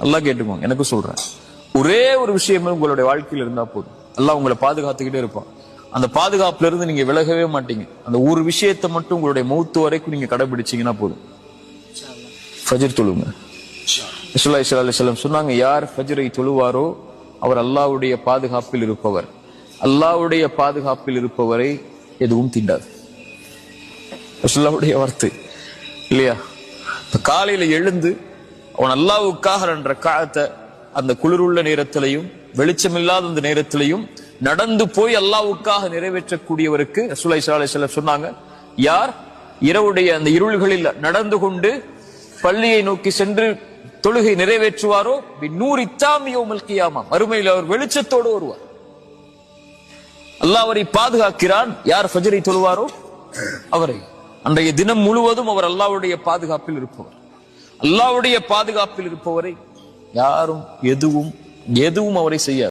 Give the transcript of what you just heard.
அல்லாஹ் கேட்டுக்கோங்க, எனக்கு சொல்றேன். ஒரே ஒரு விஷயம் உங்களுடைய வாழ்க்கையில் இருந்தா போதும், அல்லாஹ் உங்களை பாதுகாத்துக்கிட்டே இருப்பான். அந்த பாதுகாப்புல இருந்து நீங்க விலகவே மாட்டீங்க. அந்த ஒரு விஷயத்தை மட்டும் உங்களுடைய மௌத்து வரைக்கும் நீங்க கடைபிடிச்சீங்கன்னா போதும். ஃபஜ்ர் தொழுங்க. ரசூலுல்லாஹி ஸல்லல்லாஹு அலைஹி வஸல்லம் சொன்னாங்க, யார் ஃபஜ்ரை தொழுவாரோ அவர் அல்லாஹ்வுடைய பாதுகாப்பில் இருப்பவர். அல்லாஹ்வுடைய பாதுகாப்பில் இருப்பவரை எதுவும் தீண்டாது. ரசூலுல்லாஹ்வுடைய வார்த்தை இல்லையா? காலையில எழுந்து அவன் அல்லாஹ்வுக்காக 2 ரக்அத்தை அந்த குளிருள்ள நேரத்திலையும் வெளிச்சமில்லாத அந்த நேரத்திலையும் நடந்து போய் அல்லாஹ்வுக்காக நிறைவேற்றக்கூடியவருக்கு ரசூலுல்லாஹி ஸல்லல்லாஹு அலைஹி வஸல்லம் சொன்னாங்க, யார் இரவுடைய அந்த இருள்களில் நடந்து கொண்டு பள்ளியை நோக்கி சென்று தொழுகை நிறைவேற்றுவாரோ பின்னூர் இத்தாமி யௌமல் கியாமா, மறுமையில் அவர் வெளிச்சத்தோடு வருவார். அல்லாஹ் அவரை பாதுகாக்கிறான். யார் ஃபஜ்ரை தொழுவாரோ அவரை அன்றைய தினம் முழுவதும் அவர் அல்லாஹ்வுடைய பாதுகாப்பில் இருப்பவர். அல்லாஹ்வுடைய பாதுகாப்பில் இருப்பவரை யாரும் எதுவும் அவரை செய்யாது.